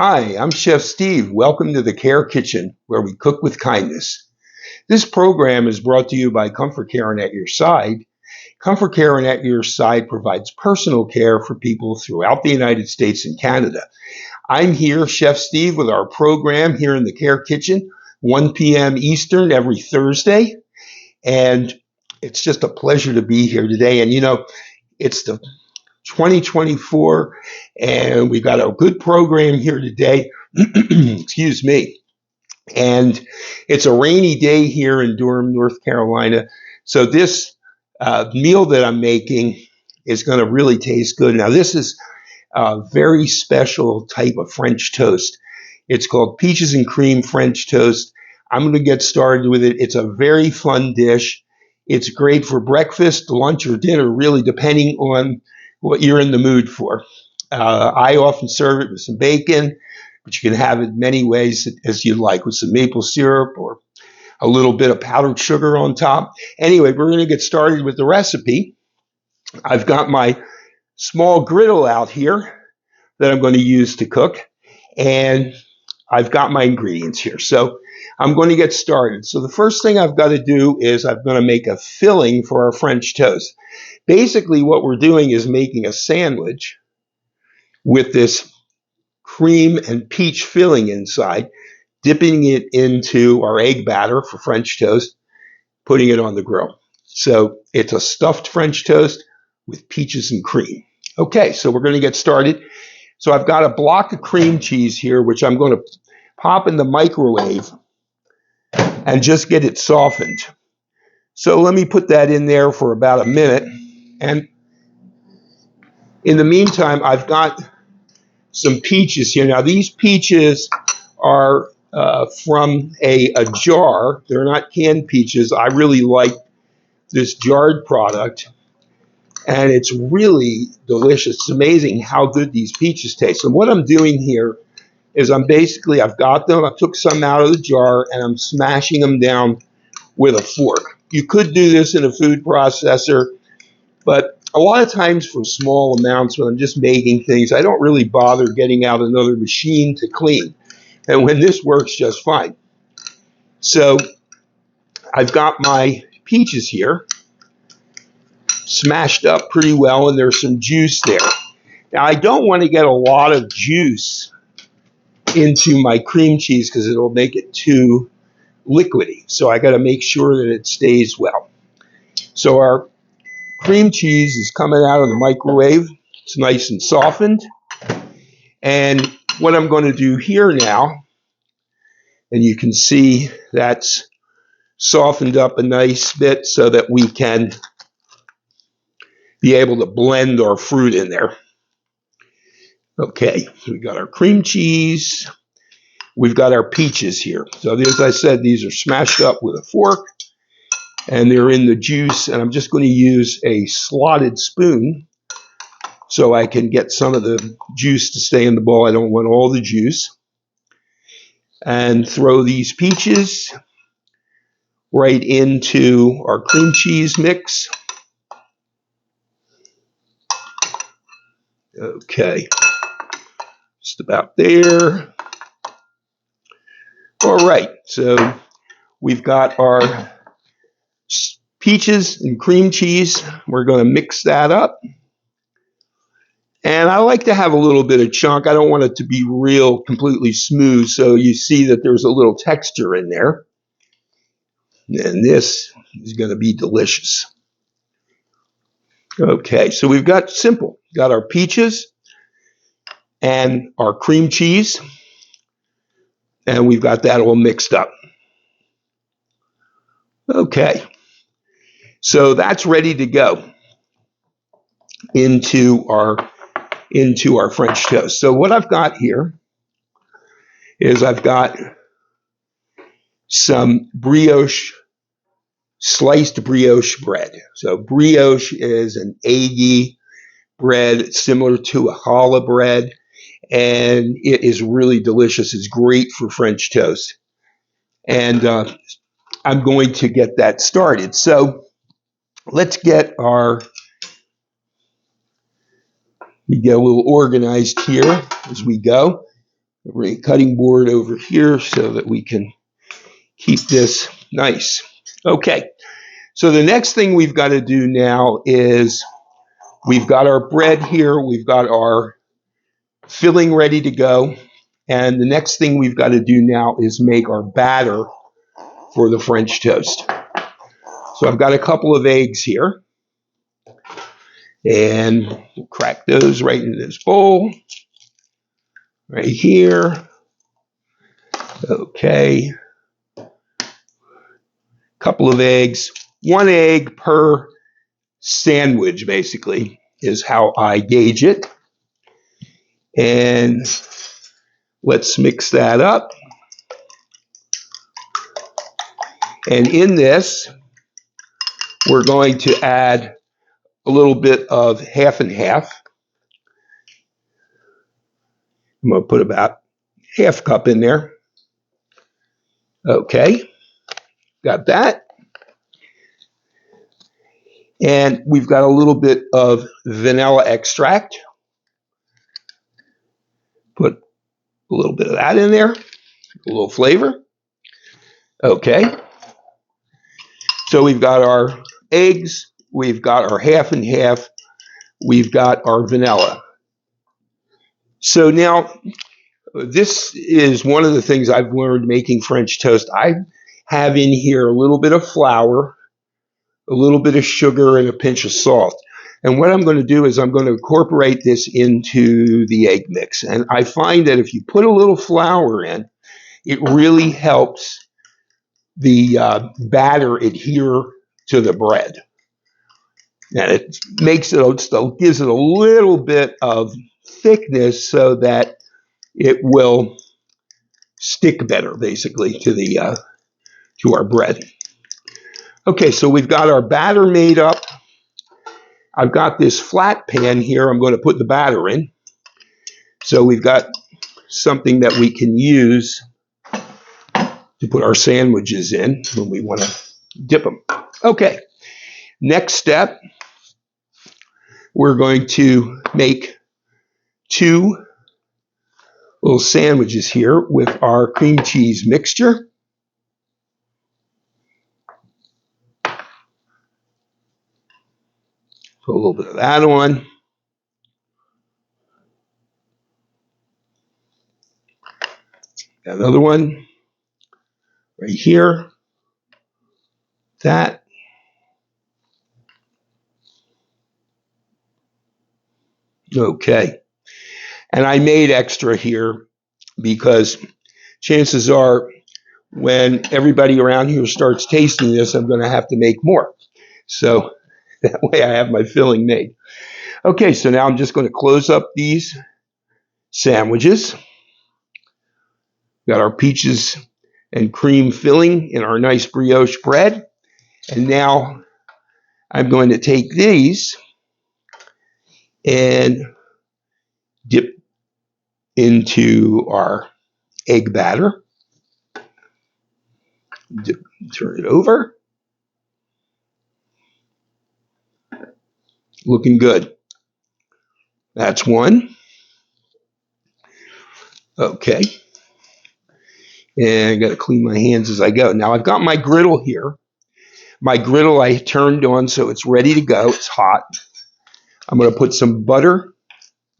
Hi, I'm Chef Steve. Welcome to the Care Kitchen, where we cook with kindness. This program is brought to you by ComForCare and At Your Side. ComForCare and At Your Side provides personal care for people throughout the United States and Canada. I'm here, Chef Steve, with our program here in the Care Kitchen, 1 p.m. Eastern every Thursday. And it's just a pleasure to be here today. And it's the 2024, and we've got a good program here today. Excuse me. And it's a rainy day here in Durham, North Carolina. So this meal that I'm making is going to really taste good. Now, this is a very special type of French toast. It's called peaches and cream French toast. I'm going to get started with it. It's a very fun dish. It's great for breakfast, lunch, or dinner, really, depending on what you're in the mood for. I often serve it with some bacon, but you can have it many ways as you like, with some maple syrup or a little bit of powdered sugar on top. Anyway, we're going to get started with the recipe. I've got my small griddle out here that I'm going to use to cook, and I've got my ingredients here. So I'm going to get started. So the first thing I've got to do is I'm going to make a filling for our French toast. Basically, what we're doing is making a sandwich with this cream and peach filling inside, dipping it into our egg batter for French toast, putting it on the grill. So it's a stuffed French toast with peaches and cream. Okay, so we're going to get started. So I've got a block of cream cheese here, which I'm going to pop in the microwave and just get it softened. So let me put that in there for about a minute. And in the meantime, I've got some peaches here. Now, these peaches are from a jar. They're not canned peaches. I really like this jarred product, and it's really delicious. It's amazing how good these peaches taste. And what I'm doing here is I've got them. I took some out of the jar, and I'm smashing them down with a fork. You could do this in a food processor, but a lot of times for small amounts when I'm just making things, I don't really bother getting out another machine to clean. And when this works just fine. So I've got my peaches here smashed up pretty well, and there's some juice there. Now, I don't want to get a lot of juice into my cream cheese because it'll make it too liquidy. So I got to make sure that it stays well. So our cream cheese is coming out of the microwave. It's nice and softened. And what I'm going to do here now, and you can see that's softened up a nice bit so that we can be able to blend our fruit in there. Okay, we got our cream cheese. We've got our peaches here. So as I said, these are smashed up with a fork, and they're in the juice, and I'm just going to use a slotted spoon so I can get some of the juice to stay in the bowl. I don't want all the juice. And throw these peaches right into our cream cheese mix. Okay, just about there. All right, so we've got our peaches and cream cheese. We're going to mix that up. And I like to have a little bit of chunk. I don't want it to be real completely smooth, so you see that there's a little texture in there. And this is going to be delicious. Okay, so we've got our peaches and our cream cheese, and we've got that all mixed up. Okay, so that's ready to go into our French toast. So what I've got here is I've got some sliced brioche bread. So brioche is an eggy bread similar to a challah bread, and it is really delicious. It's great for French toast. And I'm going to get that started. So let's get we get a little organized here as we go. cutting board over here so that we can keep this nice. Okay, so the next thing we've got to do now is we've got our bread here, we've got our filling ready to go, and the next thing we've got to do now is make our batter for the French toast. So I've got a couple of eggs here, and we'll crack those right into this bowl, right here. Okay, couple of eggs, 1 egg per sandwich basically is how I gauge it. And let's mix that up. And in this, we're going to add a little bit of half and half. I'm going to put about half cup in there. Okay, got that. And we've got a little bit of vanilla extract. Put a little bit of that in there, a little flavor. Okay, so we've got our eggs, we've got our half and half, we've got our vanilla. So now, this is one of the things I've learned making French toast. I have in here a little bit of flour, a little bit of sugar, and a pinch of salt. And what I'm going to do is I'm going to incorporate this into the egg mix. And I find that if you put a little flour in, it really helps the batter adhere to the bread. And it makes it, still gives it a little bit of thickness so that it will stick better, basically, to the to our bread. Okay, so we've got our batter made up. I've got this flat pan here. I'm going to put the batter in. So we've got something that we can use to put our sandwiches in when we want to dip them. Okay, next step, we're going to make 2 little sandwiches here with our cream cheese mixture. Put a little bit of that on. Got another one right here. That. Okay. And I made extra here because chances are when everybody around here starts tasting this, I'm going to have to make more. So that way I have my filling made. Okay, so now I'm just going to close up these sandwiches. Got our peaches and cream filling in our nice brioche bread. And now I'm going to take these and dip into our egg batter. Turn it over. Looking good. That's one. Okay. And I got to clean my hands as I go. Now I've got my griddle here. My griddle I turned on so it's ready to go. It's hot. I'm going to put some butter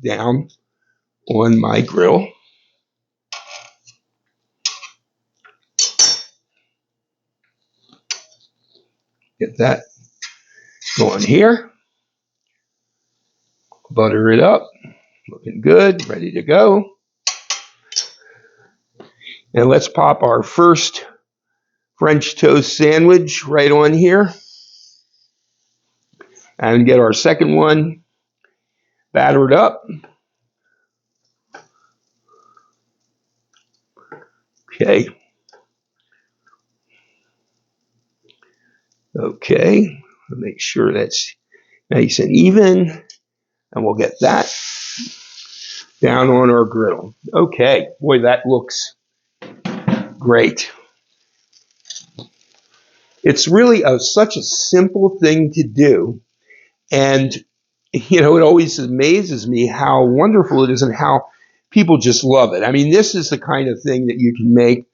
down on my grill. Get that going here. Butter it up. Looking good. Ready to go. And let's pop our first French toast sandwich right on here. And get our second one battered up. Okay. Okay. Make sure that's nice and even. And we'll get that down on our griddle. Okay. Boy, that looks great. It's really such a simple thing to do. And, you know, it always amazes me how wonderful it is and how people just love it. I mean, this is the kind of thing that you can make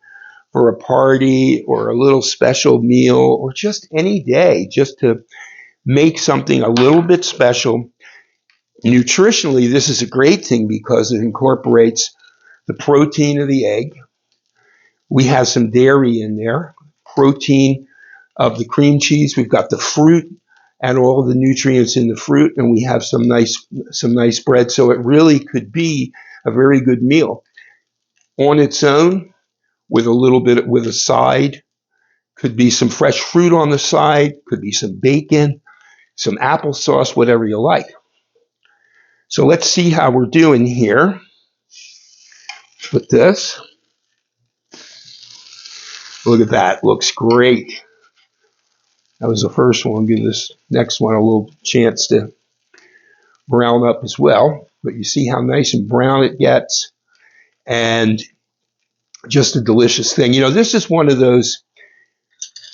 for a party or a little special meal or just any day, just to make something a little bit special. Nutritionally, this is a great thing because it incorporates the protein of the egg. We have some dairy in there, protein of the cream cheese. We've got the fruit and all the nutrients in the fruit, and we have some nice bread. So it really could be a very good meal on its own with a side. Could be some fresh fruit on the side. Could be some bacon, some applesauce, whatever you like. So let's see how we're doing here with this. Look at that. Looks great. That was the first one. Give this next one a little chance to brown up as well. But you see how nice and brown it gets. And just a delicious thing. You know, this is one of those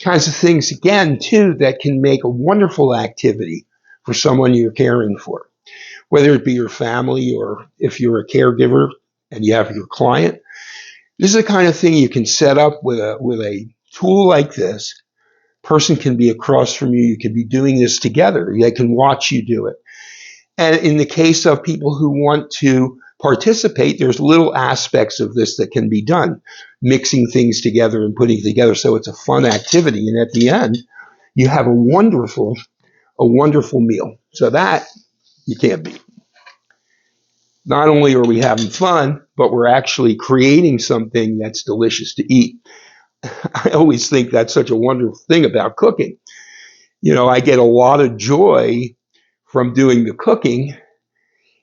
kinds of things, again, too, that can make a wonderful activity for someone you're caring for. Whether it be your family or if you're a caregiver and you have your client. This is the kind of thing you can set up with a tool like this. Person can be across from you. You can be doing this together. They can watch you do it. And in the case of people who want to participate, there's little aspects of this that can be done, mixing things together and putting it together so it's a fun activity. And at the end, you have a wonderful meal. So that you can't beat. Not only are we having fun, but we're actually creating something that's delicious to eat. I always think that's such a wonderful thing about cooking. You know, I get a lot of joy from doing the cooking,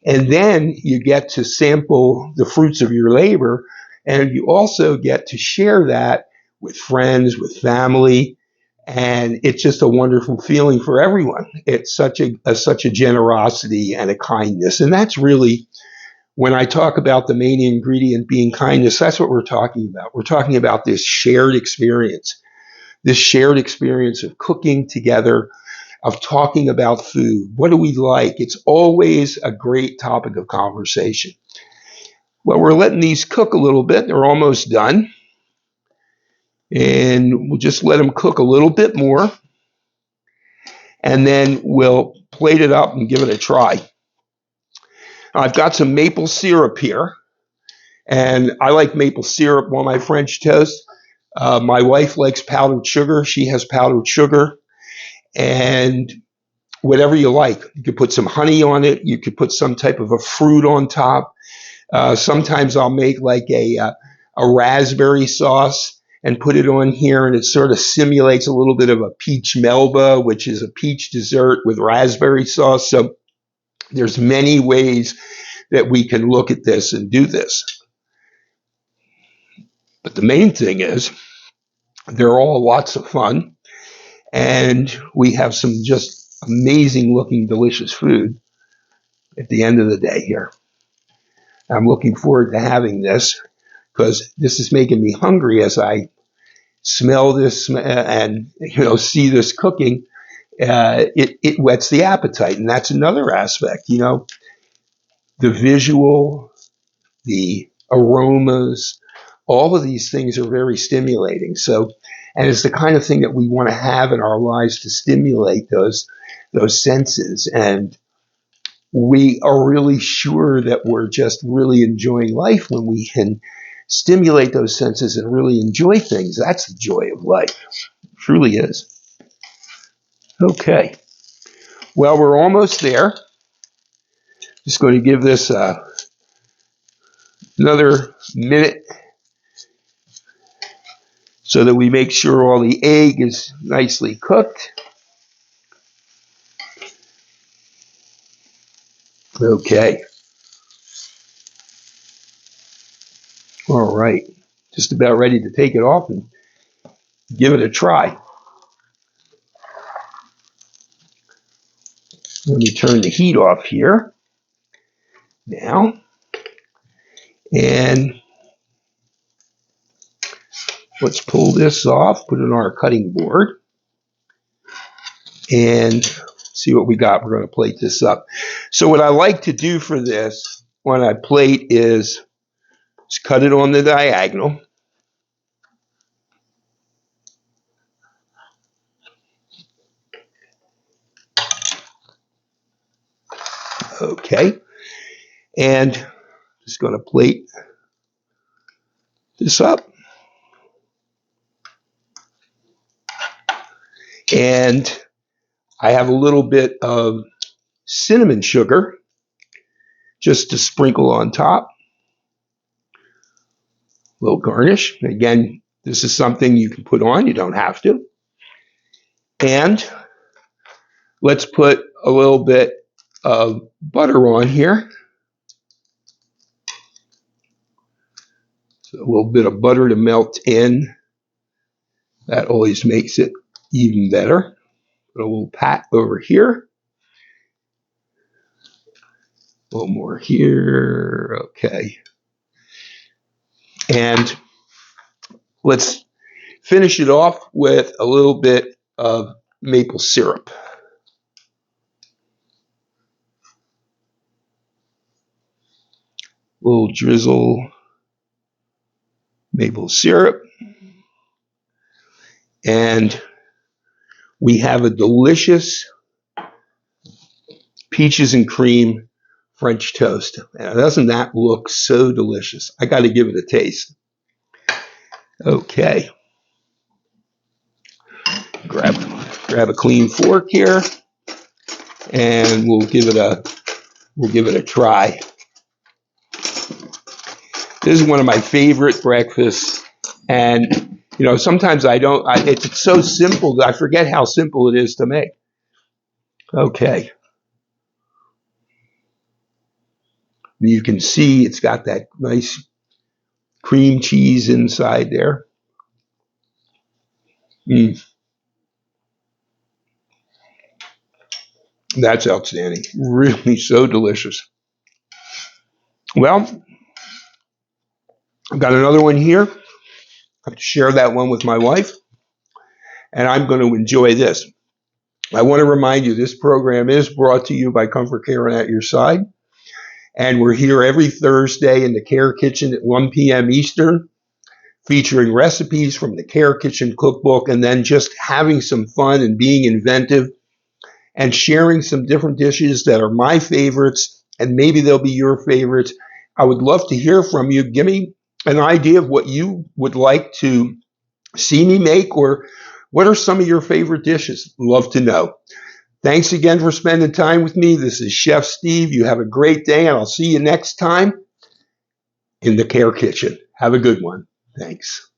and then you get to sample the fruits of your labor, and you also get to share that with friends, with family, and it's just a wonderful feeling for everyone. It's such a generosity and a kindness, and that's really, when I talk about the main ingredient being kindness, that's what we're talking about. We're talking about this shared experience of cooking together, of talking about food. What do we like? It's always a great topic of conversation. Well, we're letting these cook a little bit. They're almost done. And we'll just let them cook a little bit more. And then we'll plate it up and give it a try. I've got some maple syrup here. And I like maple syrup on my French toast. My wife likes powdered sugar. She has powdered sugar. And whatever you like. You could put some honey on it. You could put some type of a fruit on top. Sometimes I'll make like a raspberry sauce and put it on here, and it sort of simulates a little bit of a peach melba, which is a peach dessert with raspberry sauce. So there's many ways that we can look at this and do this. But the main thing is they're all lots of fun, and we have some just amazing looking, delicious food at the end of the day here. I'm looking forward to having this because this is making me hungry as I smell this and see this cooking. It whets the appetite, and that's another aspect. The visual, the aromas, all of these things are very stimulating. So, and it's the kind of thing that we want to have in our lives to stimulate those senses. And we are really sure that we're just really enjoying life when we can stimulate those senses and really enjoy things. That's the joy of life. It truly is. Okay. Well, we're almost there. Just going to give this another minute so that we make sure all the egg is nicely cooked. Okay. All right. Just about ready to take it off and give it a try. Let me turn the heat off here now. And let's pull this off, put it on our cutting board, and see what we got. We're going to plate this up. So what I like to do for this when I plate is Just cut it on the diagonal. Okay, and just going to plate this up. And I have a little bit of cinnamon sugar just to sprinkle on top. A little garnish. Again, this is something you can put on. You don't have to. And let's put a little bit of butter on here. So a little bit of butter to melt in. That always makes it even better. Put a little pat over here. A little more here. Okay. And let's finish it off with a little bit of maple syrup. A little drizzle maple syrup. And we have a delicious peaches and cream French toast. Now, doesn't that look so delicious? I got to give it a taste. Okay. Grab a clean fork here, and we'll give it a try. This is one of my favorite breakfasts, and sometimes it's so simple that I forget how simple it is to make. Okay. You can see it's got that nice cream cheese inside there. That's outstanding. Really so delicious. Well, I've got another one here. I have to share that one with my wife, and I'm going to enjoy this. I want to remind you this program is brought to you by ComForCare and At Your Side. And we're here every Thursday in the Care Kitchen at 1 p.m. Eastern, featuring recipes from the Care Kitchen cookbook, and then just having some fun and being inventive and sharing some different dishes that are my favorites, and maybe they'll be your favorites. I would love to hear from you. Give me an idea of what you would like to see me make, or what are some of your favorite dishes? Love to know. Thanks again for spending time with me. This is Chef Steve. You have a great day, and I'll see you next time in the Care Kitchen. Have a good one. Thanks.